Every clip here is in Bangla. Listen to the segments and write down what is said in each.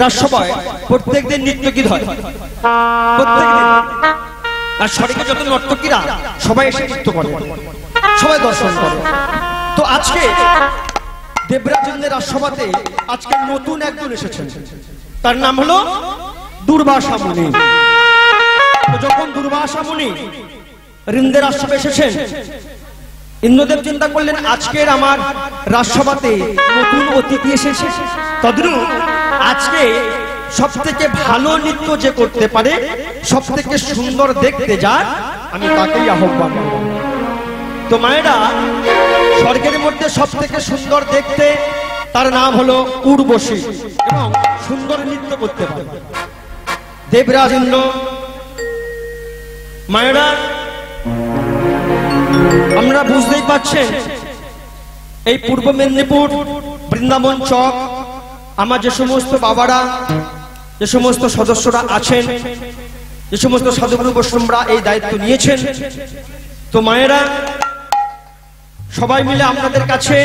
রাজসভায় প্রত্যেকদিন নৃত্য গীত হয়, প্রত্যেকদিন। আর স্বর্গে যত নর্তকীরা সবাই এসে নৃত্য করে, সবাই দর্শন করে। তো আজকে দেবরাজেন্দ্রের রাজসভাতে আজকে নতুন একজন এসেছেন, তার নাম হলো দুর্বাসা মুনি। যখন দুর্বাসা মুনি ঋন্দ্রের রাজসভায় এসেছেন, ইন্দ্রদেব চিন্তা করলেন আজকের আমার রাজসভাতে নতুন অতিথি এসেছে, তদ্রূপ আজকে সব থেকে ভালো নৃত্য যে করতে পারে, সব থেকে সুন্দর দেখতে যার, আমি তাকেই আহ্বান করব। তো মায়েরা, স্বর্গের মধ্যে সব থেকে সুন্দর দেখতে তার নাম হলো উর্বশী এবং সুন্দর নৃত্য করতে পারে দেবরাজ ইন্দ্র। মায়েরা, আমরা বুঝতেই পাচ্ছেন এই পূর্ব মেদিনীপুর বৃন্দাবন চক আমার যে সমস্ত বাবারা, যে সমস্ত সদস্যরা আছেন, যে সমস্ত সাধুগুরু বৈষ্ণবরা এই দায়িত্ব নিয়েছেন, তো মায়েরা সবাই মিলে আপনাদের কাছে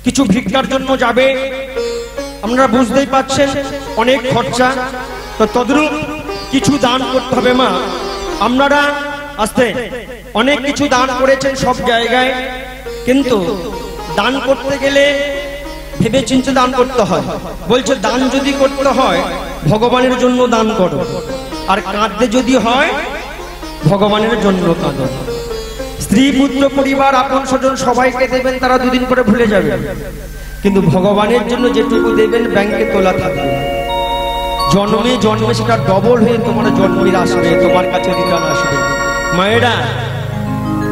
কিছু ভিক্ষার জন্য যাবে। আপনারা বুঝতেই পাচ্ছেন অনেক খরচা, তো তদ্রূপ কিছু দান করতে হবে। মা, আপনারা আস্তে অনেক কিছু দান করেছেন সব জায়গায়, কিন্তু দান করতে গেলে ভেবে চিন্তে দান করতে হয়। বলছে দান যদি করতে হয় ভগবানের জন্য দান করো, আর কাঁদতে যদি হয় ভগবানের জন্য কাঁদো। স্ত্রী পুত্র পরিবার আপন স্বজন সবাইকে দেবেন, তারা দুদিন পরে ভুলে যাবে, কিন্তু ভগবানের জন্য যেটুকু দেবেন ব্যাংকে তোলা থাকবে। জন্মে জন্মে সেটা ডবল হয়ে তোমার জন্মের আসবে, তোমার কাছে রিটার্ন আসবে। মায়েরা,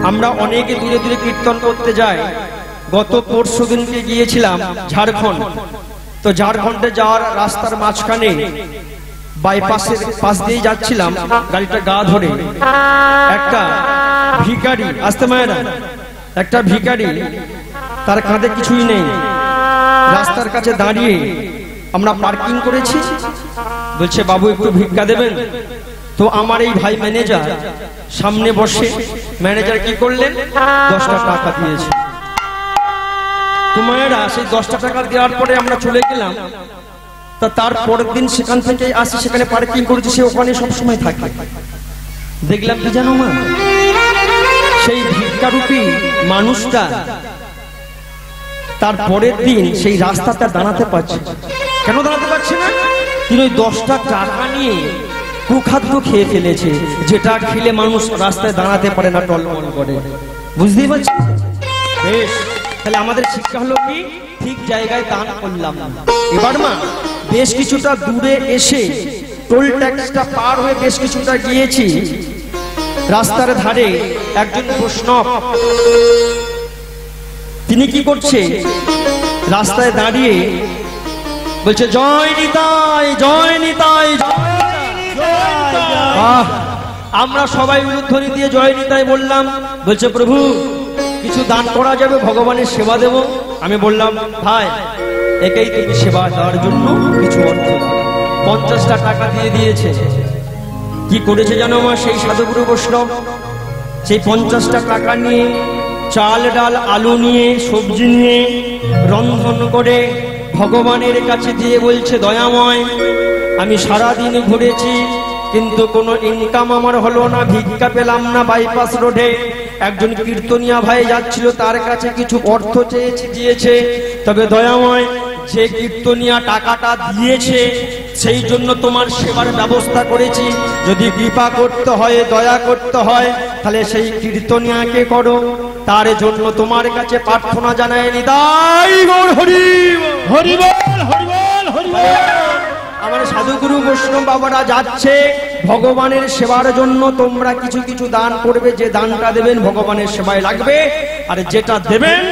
আমরা অনেকে দূরে দূরে কীর্তন করতে যাই। গত পরশু দিনকে গিয়েছিলাম ঝাড়খণ্ড। তো ঝাড়খণ্ডে যাওয়ার রাস্তার মাঝখানে বাইপাসের পাশ দিয়ে যাচ্ছিলাম, গাড়িটা গা ধরে একটা ভিখারি, আসতে মায়েরা, একটা ভিখারি, তার কাঁধে কিছুই নেই, রাস্তার কাছে দাঁড়িয়ে আমরা পার্কিং করেছি, বলছে বাবু একটু ভিক্ষা দেবেন। তো আমার এই ভাই ম্যানেজার সামনে বসে, ম্যানেজার কি করলেন, 10টা টাকা দিয়েছে। তো মায়েরা, সেই 10টা টাকা দেওয়ার পরে আমরা চলে গেলাম। তা তার পরের দিন সেখান থেকে আসি, সেখানে পার্কিং করেছি, সে ওখানে সবসময় থাকে। দেখলাম কি জানো মা, সেই ভিক্ষারূপী মানুষটা তার পরের দিন সেই রাস্তাটা দাঁড়াতে পারছে। কেন দাঁড়াতে পারছে না? তিনি ওই 10টা টাকা নিয়ে কুখাদ্য খেয়ে ফেলেছে, যেটা খেলে মানুষ রাস্তায় দাঁড়াতে পারে না, টলমল করে। বুঝতেই পারছি? বেশ, তাহলে আমাদের শিক্ষা হলো কি, ঠিক জায়গায় দান করলাম। এবার মা, বেশ কিছুটা দূরে এসে টোল ট্যাক্সটা পার হয়ে বেশ কিছুটা গিয়েছি, রাস্তার ধারে একজন বৈষ্ণব, তিনি কি করছে, রাস্তায় দাঁড়িয়ে বলছে জয় নিতাই, জয় নিতাই, আমরা সবাই উলুধ্বনি দিয়ে জয় নিতাই বললাম। বলছে প্রভু কিছু দান করা যাবে, ভগবানের সেবা দেব। আমি বললাম ভাই, একেই তুমি সেবা দেওয়ার জন্য কিছু অর্থ, 50টা টাকা দিয়ে দিয়েছে। কি করেছে জানো মা সেই সাধুগুরু বৈষ্ণব, সেই 50টা টাকা নিয়ে চাল ডাল আলু নিয়ে সবজি নিয়ে রন্ধন করে ভগবানের কাছে দিয়ে বলছে দয়াময়, আমি সারাদিন ঘুরেছি কিন্তু কোনো ইনকাম আমার হলো না, ভিক্ষা পেলাম না। বাইপাস রোডে একজন কীর্তনিয়া ভাই যাচ্ছিল, তার কাছে কিছু অর্থ চেয়েছি, দিয়েছে। তবে দয়াময়, যে কীর্তনিয়া টাকাটা দিয়েছে সেই জন্য তোমার সেবার ব্যবস্থা করেছি। যদি কৃপা করতে হয়, দয়া করতে হয়, তাহলে সেই কীর্তনিয়াকে করো, তার জন্য তোমার কাছে প্রার্থনা জানাই। নিতাই গৌর হরি হরি বল, হরি বল, হরি বল। আমার সাধুগুরু বৈষ্ণব বাবারা যাচ্ছে ভগবানের সেবার জন্য। তোমরা কিছু কিছু দান করবে, যে দানটা দেবেন ভগবানের সেবায় লাগবে, আর যেটা দেবেন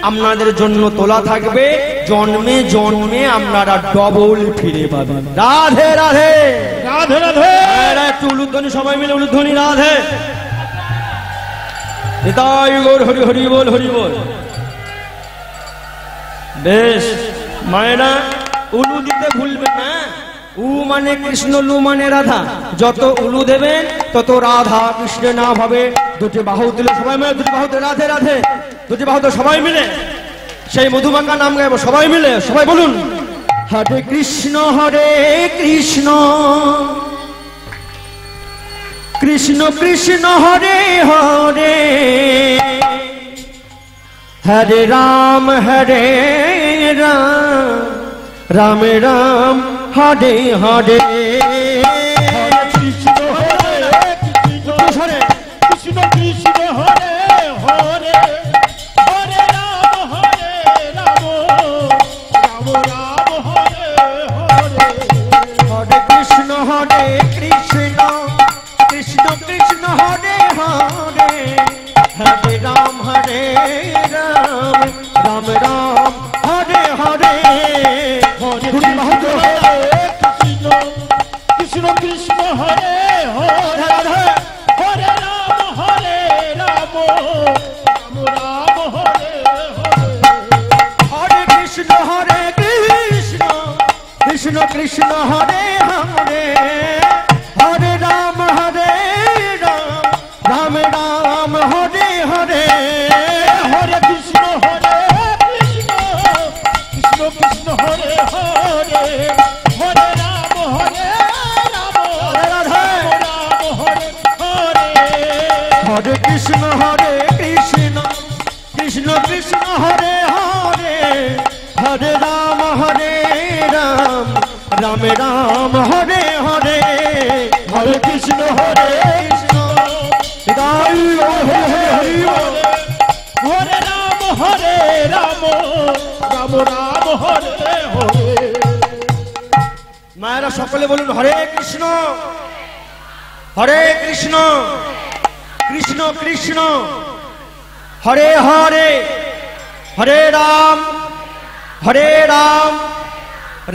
আপনাদের জন্য তোলা থাকবে। জন্মে জন্মে আপনারা ডবল ফিরে পাবেন। রাধে রাধে, রাধে রাধে। একটু উলুধ্বনি, সবাই মিলে উলুধ্বনি। রাধে নিতাই গৌর হরি হরি বল, হরি বল। বেশ মায়েরা, উলু দিতে ভুলবেন না। উ মানে কৃষ্ণ, লু মানে রাধা। যত উলু দেবেন তত রাধা কৃষ্ণের নাম হবে। দুটি বাহু দিলে সবাই মিলে, দুটি বাহুতে রাধে রাধে, দুটি বাহুতে সবাই মিলে সেই মধুমাখা নাম গাইব। সবাই মিলে, সবাই বলুন হরে কৃষ্ণ কৃষ্ণ কৃষ্ণ হরে হরে হরে রাম রাম রাম হরে হরে কৃষ্ণ কৃষ্ণ হরে হরে হরে রাম রাম রাম হরে হরে হরে কৃষ্ণ কৃষ্ণ কৃষ্ণ কৃষ্ণ হরে হরে হরে রাম রাম রাম হরে হরে হরে কৃষ্ণ কৃষ্ণ হরে হরে হরে রাম রাম রাম হরে হরে হরে কৃষ্ণ কৃষ্ণ কৃষ্ণ হরে হরে হরে রাম রাম রাম হরে হরে হরে কৃষ্ণ কৃষ্ণ কৃষ্ণ হরে হরে হরে রাম রাম রাম হরে হরে হরে কৃষ্ণ কৃষ্ণ কৃষ্ণ কৃষ্ণ হরে হরে হরে রাম রাম রাম হরে হরে হরে কৃষ্ণ কৃষ্ণ হৃদয় হরে হরি হরে রাম রাম রাম হরে হরে মায়েরা সকলে বলুন হরে কৃষ্ণ কৃষ্ণ কৃষ্ণ হরে হরে হরে রাম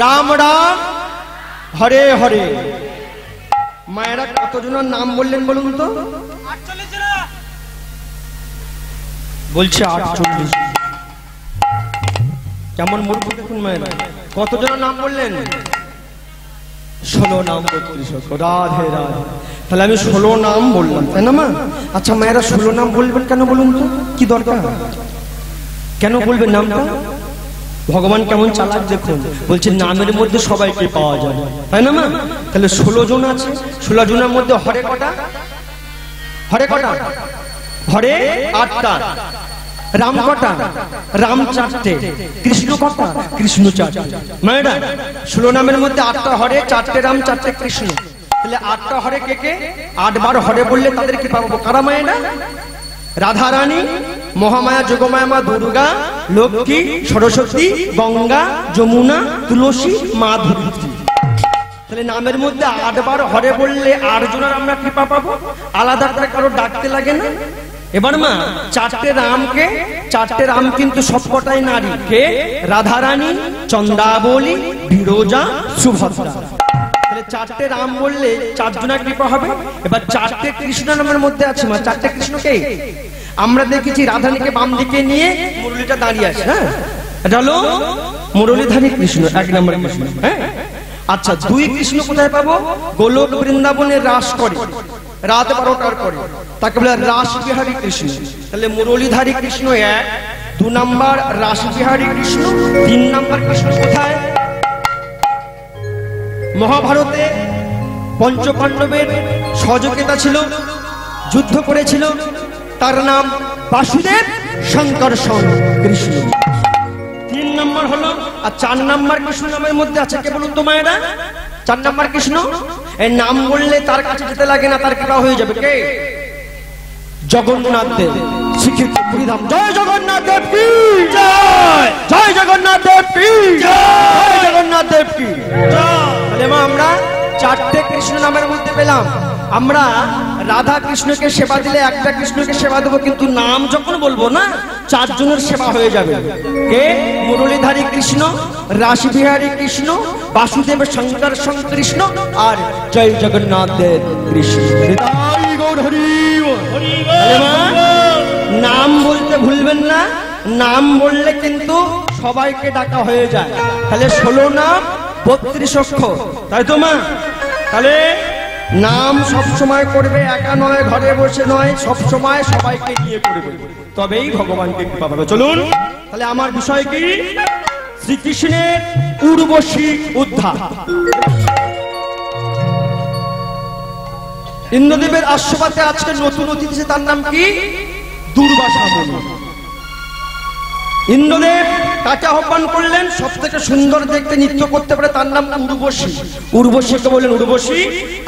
রাম রাম হরে হরে। মায়েরা কতজনের নাম বললেন বলুন তো? বলছে 48। কেমন মূর্খ দেখুন মায়েরা, কতজনের নাম বললেন? 16 নাম 32 রাধে রাধে। তাহলে আমি 16 নাম বললাম, তাই না মা? আচ্ছা মায়েরা 16 নাম বলবেন কেন বলুন তো? কি দরকার, কেন বলবেন নামটা? ভগবান কেমন চালাক দেখুন, বলছে নামের মধ্যে সবাইকে পাওয়া যায়, তাই না মা? তাহলে 16 জন আছে, 16 জনের মধ্যে হরে কটা? হরে 8টা। রাম কটা? রাম 4টে। কৃষ্ণ কটা? কৃষ্ণ 4টে। মায়েরা 16 নামের মধ্যে 8টা হরে, 4টে রাম, 4টে কৃষ্ণ। তাহলে 8টা হরে কে কে? 8 বার হরে বললে তাদের কি পাবো? কারা মায়েরা? রাধা রানী, মহামায়া যোগমায়া মা দুর্গা, লক্ষ্মী, সরস্বতী, গঙ্গা, যমুনা, তুলসী, মা ধরিত্রী। তাহলে নামের মধ্যে 8 বার হরে বললে 8 জনের আমরা কৃপা পাবো, আলাদা করে কারো ডাকতে লাগে না। এবার মা 4টে রামকে, 4টে রাম কিন্তু সবকটাই নারী। কে? রাধা রানী, চন্দ্রাবলী, বিরজা, সুভদ্রা। তাহলে 4টে রাম বললে 4 জনের কৃপা হবে। এবার 4টে কৃষ্ণ নামের মধ্যে আছে মা, 4টে কৃষ্ণ কে? আমরা দেখেছি রাধানীকে বাম দিকে নিয়ে মুরলীটা দাঁড়িয়ে আছে, হ্যাঁ, এটা হলো মুরলীধারী কৃষ্ণ, 1 নম্বর কৃষ্ণ। হ্যাঁ, আচ্ছা 2 কৃষ্ণ কোথায় পাবো? গোলক বৃন্দাবনে রাস করে রাত 12টার পরে, তাকে বলে রাস বিহারী কৃষ্ণ। তাহলে মুরলীধারী কৃষ্ণ 1, 2 নম্বর রাস বিহারী কৃষ্ণ, 3 নম্বর কৃষ্ণ কোথায়? মহাভারতে পঞ্চপাণ্ডবের সহযোগিতা ছিল, যুদ্ধ করেছিল, তার নাম বাসুদেব শঙ্কর্ষণ কৃষ্ণ। 3 নম্বর হলো। আর 4 নম্বর কৃষ্ণ নামের মধ্যে আছে কে বলুন তো মায়েরা? 4 নম্বর কৃষ্ণ, এই নাম বললে তার কাছে যেতে লাগে না, তার কৃপা হয়ে যাবে। কে? জগন্নাথ দেব, শ্রীক্ষেত্র পুরীধাম। জয় জগন্নাথ দেব কি জয়, জয় জগন্নাথ দেব কি জয়, জগন্নাথ দেব কি জয়। তাহলে মা আমরা 4টে কৃষ্ণ নামের মধ্যে পেলাম। আমরা রাধা কৃষ্ণকে সেবা দিলে একটা কৃষ্ণকে সেবা দেবো, কিন্তু নাম যখন বলবো না 4 জনের সেবা হয়ে যাবে। কে? মুরলীধারী কৃষ্ণ, রাসবিহারী কৃষ্ণ, বাসুদেব শঙ্কর্ষণ কৃষ্ণ, আর জয় জগন্নাথ দেব কৃষ্ণ। নাম বলতে ভুলবেন না, নাম বললে কিন্তু সবাইকে ডাকা হয়ে যায়। তাহলে 16 নাম 32 অক্ষর, তাই তো মা? তাহলে নাম সব সময় করবে, একা নয়, ঘরে বসে নয়, সব সময় সবাইকে নিয়ে করবে, তবেই ভগবানকে কৃপা পাবে। চলুন তাহলে আমার বিষয় কি? শ্রীকৃষ্ণের উর্বশী উদ্ধার। ইন্দ্রদেবের আশ্রবাদে আজকে নতুন অতিথি, তার নাম কি? দুর্বাসা মুনি। ইন্দ্রদেব কাকে আহ্বান করলেন? সব থেকে সুন্দর দেখতে নৃত্য করতে পারে, তার নাম উর্বশী। উর্বশীকে বললেন, উর্বশী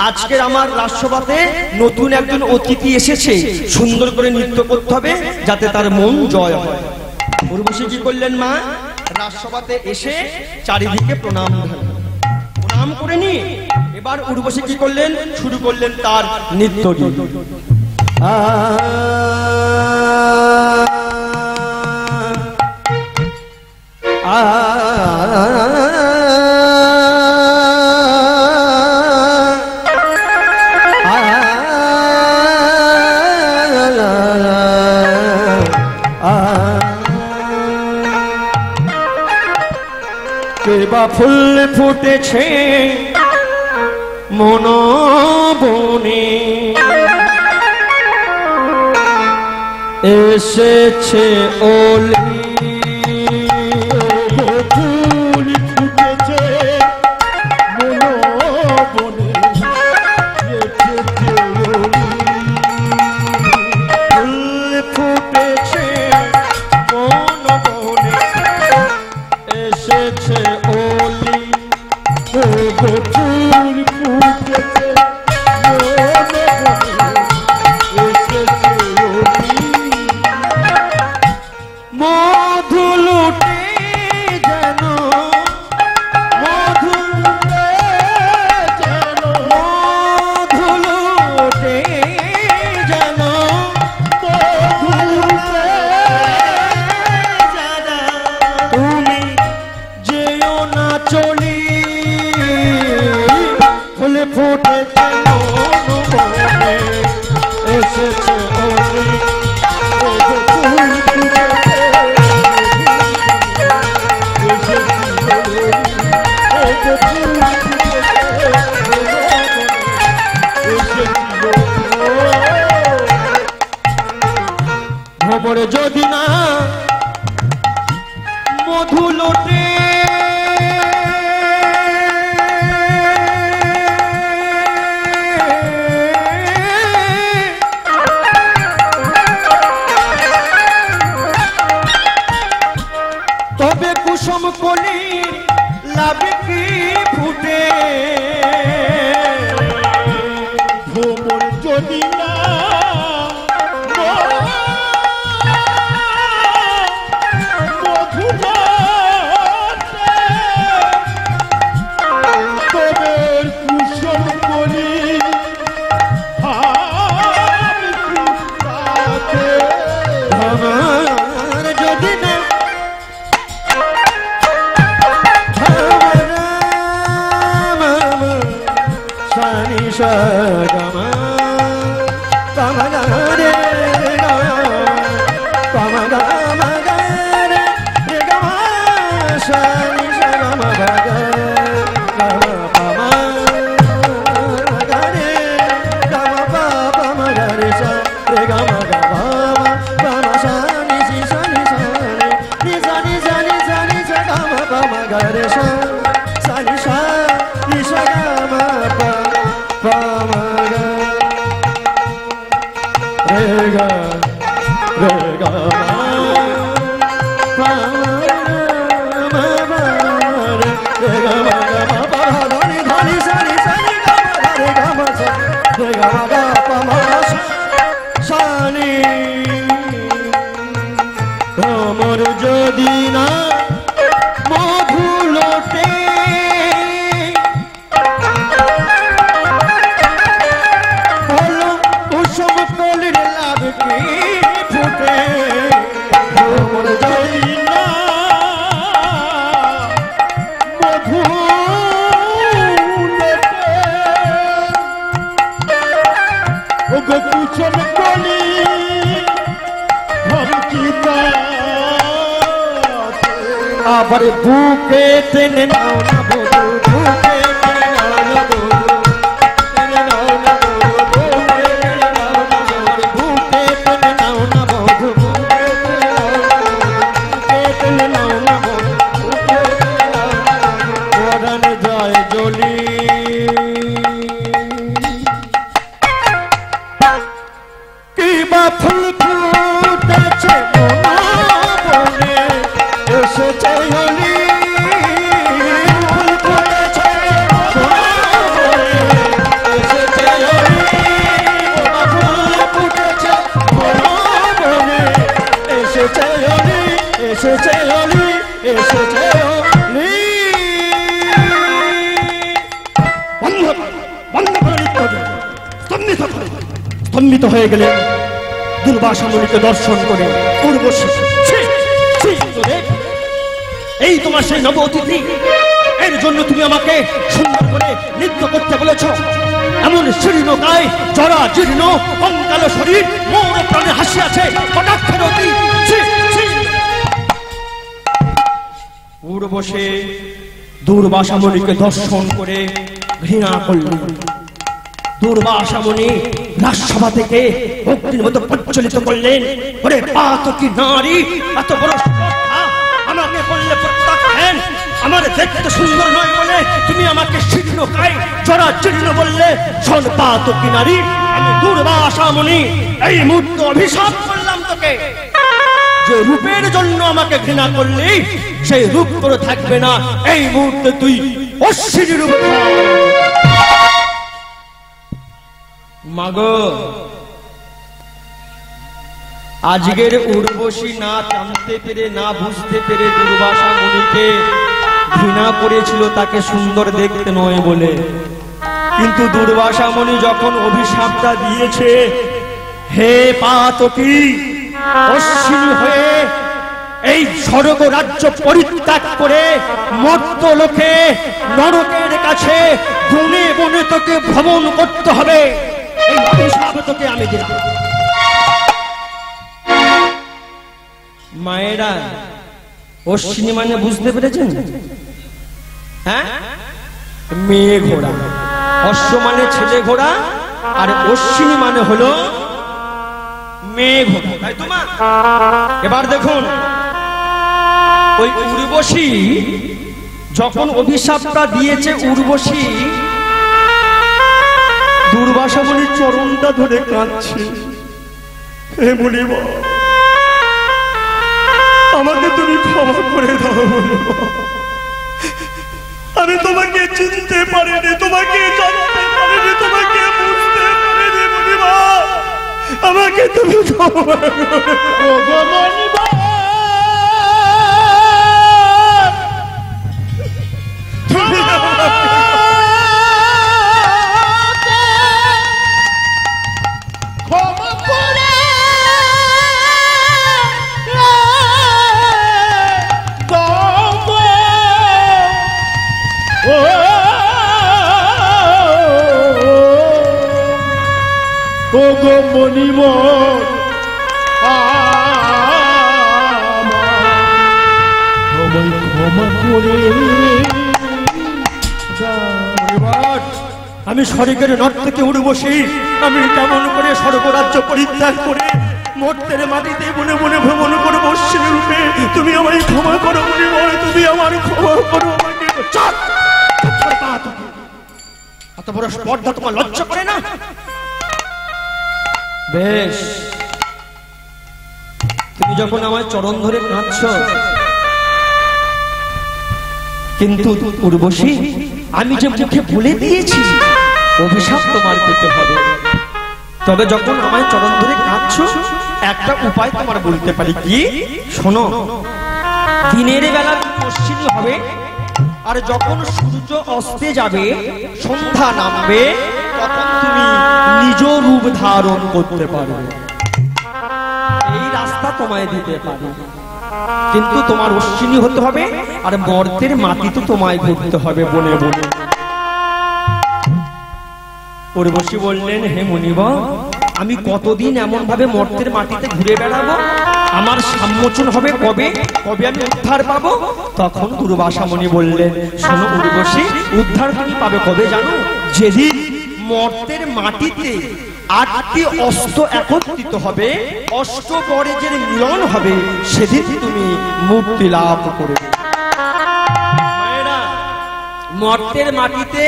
আজকের আমার রাজসভাতে নতুন একজন অতিথি এসেছে, সুন্দর করে নৃত্য করতে হবে যাতে তার মন জয় হয়। উর্বশী কি করলেন? মা রাজসভাতে এসে চারিদিকে প্রণাম প্রণাম করে নিয়ে এবার উর্বশী কি করলেন? শুরু করলেন তার নৃত্য। কেবা ফুল ফুটেছে মন বনে, এসেছে ওলি ফুল ফুটেছে মন বনে, এসেছে ওলি। ফুল ফুটেছে মন বনে, এসেছে ওলি। ফুল ফুটেছে মন বনে, এসেছে ওলি। মধু লুটে যেন, মধু যেন মধু লুটে যেন, তুমি যেও না চলি। ফুল ফুটেছে মন বনে, এসেছে ওলি। খবর যদি না মধু লোটে, তবে কুসুম কলি লাভে কি ফুটে। ভ্রমণ যদি না যদি না মধু লোটে, হলো কুসুম কলির লাভ কি ফুটে। যদি না মধু কুসুম কলি আবার বুকে টেনে নাও না বধু, বুকে টেনে নাও না বধু, টেনে নাও না বধু, বুকে টেনে নাও না বধু, বুকে টেনে নাও না বধু, বুকে টেনে নাও না বধু, বুকে টেনে নাও না বধু, বুকে স্তম্ভিত হয়ে গেলেন দুর্বাসা মুনিকে দর্শন করে। উর্বশী, এই তোমার সেই নব অতিথি, এর জন্য তুমি আমাকে সুন্দর করে নৃত্য করতে বলেছ। এমন শীর্ণ গায়ে, জরা জীর্ণ কঙ্কাল শরীর, মৌন প্রাণে হাসিয়াছে কটাক্ষের অতি। উর্বশী দুর্বাসা মুনিকে দর্শন করে ঘৃণা করলেন। দুর্বাসা মুনি রাজসভা থেকে অগ্নির মতো প্রজ্বলিত করলেন। ওরে পাতকী নারী, এত বড় স্পর্ধা আমাকে করলে প্রত্যাখ্যান। আমার দেখতে সুন্দর নয় বলে তুমি আমাকে শীর্ণ গায়ে জরা জীর্ণ বললে। শোন পাতকী নারী, আমি দুর্বাসা মুনি এই মুহূর্তে অভিশাপ করলাম তোকে। যে রূপের জন্য আমাকে ঘৃণা করলি, সেই রূপ করে থাকবে না। এই মুহূর্তে তুই অশ্বিনী রূপ। মাগো, আজকের উর্বশী না জানতে পেরে, না বুঝতে পেরে দুর্বাসা মুনিকে ঘৃণা করেছিল তাকে সুন্দর দেখতে নয় বলে। কিন্তু দুর্বাসা মুনি যখন অভিশাপটা দিয়েছে, হে পাতকী, অশ্বিনী হয়ে এই স্বর্গ রাজ্য পরিত্যাগ করে মর্ত লোকে নরকের কাছে বনে বনে তোকে ভ্রমণ করতে হবে। এই অভিশাপ তোকে আমি দিলাম। মায়েরা, অশ্বিনী মানে বুঝতে পেরেছেন? হ্যাঁ, মেয়ে ঘোড়া। অশ্ব মানে ছেলে ঘোড়া, আর অশ্বিনী মানে হলো মেয়ে ঘোড়া, তাই তো মা? এবার দেখুন, ওই উর্বশী যখন অভিশাপটা দিয়েছে, উর্বশী দুর্বাসা মুনির চরণটা ধরে কাঁদছে। হে মুনিব, আমাকে তুমি ক্ষমা করে দাও। আমি তোমাকে চিনতে পারিনি, তোমাকে জানতে পারিনি, তোমাকে বুঝতে পারিনি মুনিবা। আমাকে তুমি ক্ষমা করো। মনিব, আমি স্বর্গের নর্তকী উর্বশী, আমি কেমন করে স্বর্গরাজ্য পরিত্যাগ করে মর্তের মাটিতে বনে বনে ভ্রমণ করবো অশ্বিনী রূপে। তুমি আমায় ক্ষমা করো মনিব, তুমি আমার ক্ষমা করো। আমাকে এত বড় স্পর্ধা তোমার লজ্জা করে না? বেশ, তুমি যখন আমার চরণ ধরে কাঁদছ, কিন্তু উর্বশী আমি যে মুখে বলে দিয়েছি অভিশাপ তোমার পেতে হবে। তবে যখন আমার চরণ ধরে কাঁদছ, একটা উপায় তোমার বলতে পারি। কি? শোনো, দিনের বেলা তুমি অশ্বিনী হবে, আর যখন সূর্য অস্তে যাবে, সন্ধ্যা নামবে, তখন তুমি নিজ রূপ ধারণ করতে পারবে। এই রাস্তা তোমায় দিতে পারি, কিন্তু তোমার অশ্বিনী হতে হবে, আর মর্তের মাটিতে তোমায় ঘুরতে হবে বনে বনে। উর্বশী বললেন, হে মুনিব, আমি কতদিন এমন ভাবে মর্তের মাটিতে ঘুরে বেড়াবো? আমার সাম্মোচন হবে কবে? কবে আমি উদ্ধার পাবো? তখন দুর্বাসা মুনি বললেন, শোনো উর্বশী, উদ্ধার তুমি পাবে কবে জানো? যেদিন মর্তের মাটিতে 8টি অস্ত্র একত্রিত হবে, অষ্টবরেজের মিলন হবে, সেদিন তুমি মুক্তি লাভ করবে। মায়েরা, মর্তের মাটিতে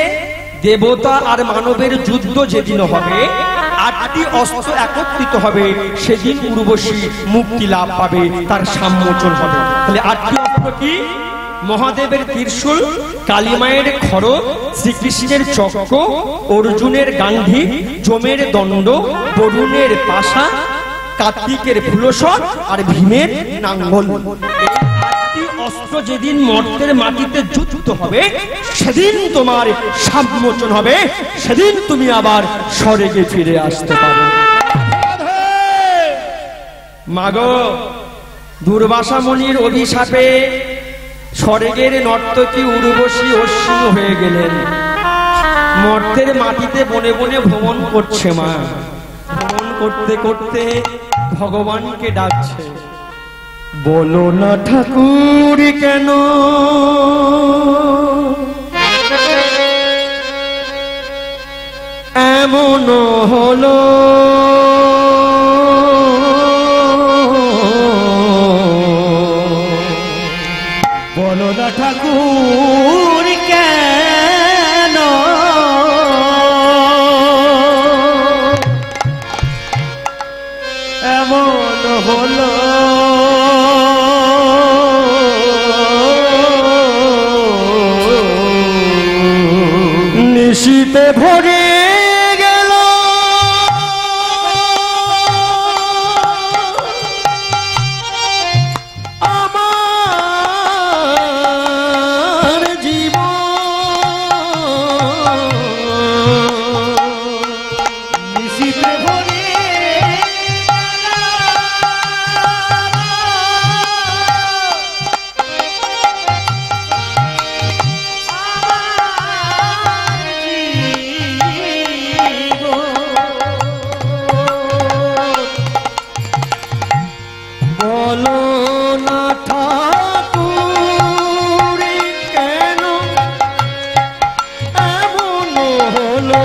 দেবতা আর মানবের যুদ্ধ যেদিন হবে, 8টি অস্ত্র একত্রিত হবে, সেদিন উর্বশী মুক্তি লাভ পাবে, তার সাম্মোচন হবে। তাহলে 8টি অস্ত্র কি? মহাদেবের ত্রিশূল, কালী মায়ের খড়গ, শ্রীকৃষ্ণের চক্র, অর্জুনের গান্ধী, যমের দণ্ড, বরুণের পাশা, কার্তিকের ফুলসর, আর ভীমের নাঙ্গল। এই 8টি অস্ত্র যেদিন মর্তের মাটিতে যুক্ত হবে, সেদিন তোমার সাবমোচন হবে, সেদিন তুমি আবার স্বর্গে ফিরে আসতে পারবে। মাগো, দুর্বাসা মুনির অভিশাপে স্বর্গের নর্তকী উর্বশী অশ্বিনী হয়ে গেলেন। মর্তের মাটিতে বনে বনে ভ্রমণ করছে মা। ভ্রমণ করতে করতে ভগবানকে ডাকছে, বলো না ঠাকুর কেন এমন হলো, বলো না ঠাকুর কেন এমন হলো, নিশীতে ভরে গেল আমার জীবন, নিশীতে ভরে বলো না ঠাকুর কেন এমন হলো,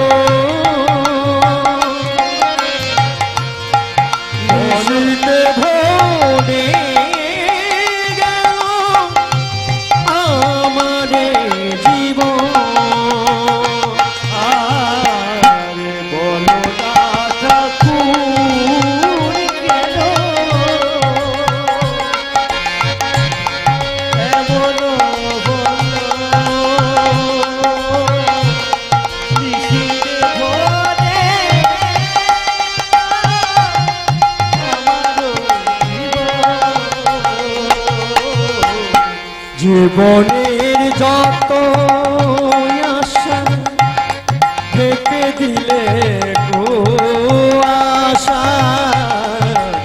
নিশীতে ভরে গেল আমার জীবন, আর বলো না ঠাকুর কেন এমন হলো, নিশীতে ভরে জীবনের যত আশা থেকে দিলে গো আশা,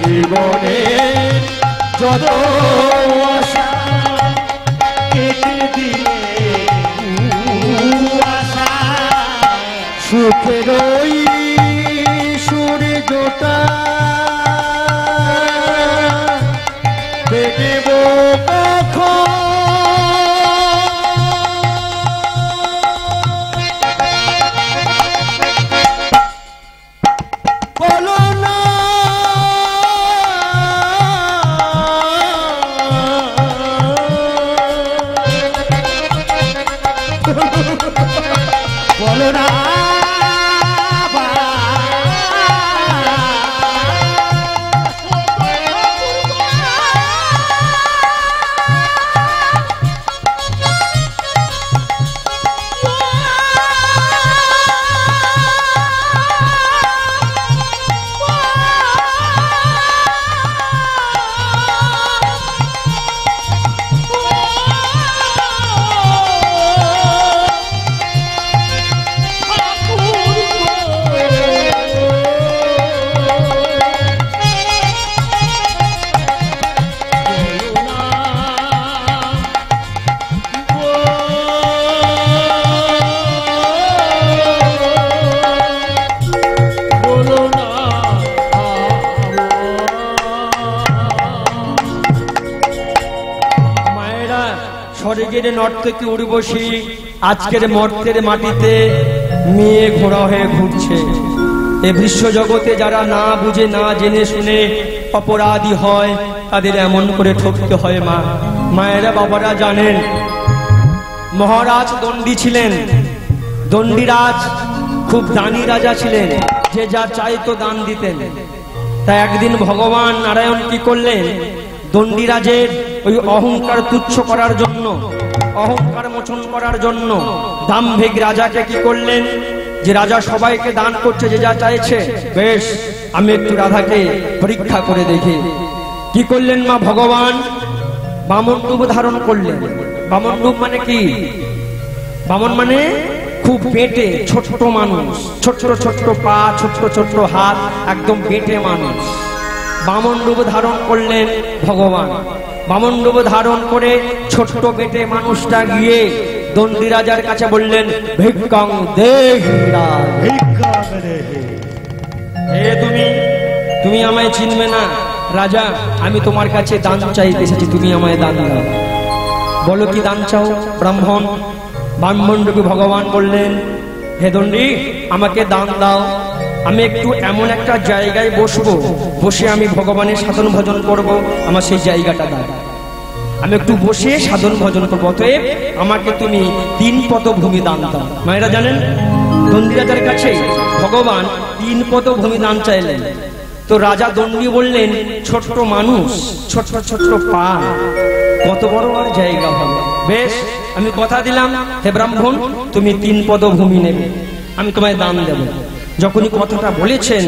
জীবনের যত আশা কেটে দিলে আশা, সুখের ওই সূর্যটা দেখব কখন, বলো না বলো না স্বর্গের নর্তকী উর্বশী আজকের মর্তের মাটিতে মেয়ে ঘোড়া হয়ে ঘুরছে। এ বিশ্ব জগতে যারা না বুঝে না জেনে শুনে অপরাধী হয়, তাদের এমন করে ঠকতে হয়। মা মায়েরা বাবারা জানেন, মহারাজ দণ্ডী ছিলেন। দণ্ডিরাজ খুব দানি রাজা ছিলেন, যে যা চাইতো দান দিতেন। তাই একদিন ভগবান নারায়ণ কি করলেন, দণ্ডিরাজের ওই অহংকার তুচ্ছ করার জন্য, অহংকার মোচন করার জন্য দাম্ভিক রাজাকে কি করলেন, যে রাজা সবাইকে দান করছে, যে যা চাইছে, বেশ আমি একটু রাধাকে পরীক্ষা করে দেখি। কি করলেন মা ভগবান, বামন রূপ ধারণ করলেন। বামন রূপ মানে কি? বামন মানে খুব বেটে ছোট্ট মানুষ, ছোট্ট ছোট্ট পা, ছোট্ট ছোট্ট হাত, একদম বেটে মানুষ। বামন রূপ ধারণ করলেন ভগবান। বামন রূপ ধারণ করে ছোট্ট বেটে মানুষটা গিয়ে দন্ডী রাজার কাছে বললেন, ভিক্ষাং দেহি রাজ। তুমি আমায় চিনবে না রাজা, আমি তোমার কাছে দান চাইতে এসেছি, তুমি আমায় দান দাও। বলো কি দান চাও? ব্রাহ্মণ রূপী ভগবান বললেন, হে দন্ডী, আমাকে দান দাও। আমি একটু এমন একটা জায়গায় বসবো, বসে আমি ভগবানের সাধন ভজন করব, আমার সেই জায়গাটা দাও। আমি একটু বসে সাধন ভজন করবো, অতএব আমাকে তুমি 3 পদভূমি দান দাও। মায়েরা জানেন, দন্ডী রাজার কাছে ভগবান 3 পদভূমি দান চাইলেন। তো রাজা দন্ডী বললেন, ছোট্ট মানুষ, ছোট্ট ছোট্ট পা, কত বড় আর জায়গা হবে। বেশ, আমি কথা দিলাম, হে ব্রাহ্মণ, তুমি 3 পদভূমি নেবে, আমি তোমায় দান দেব। যখনই কথাটা বলেছেন,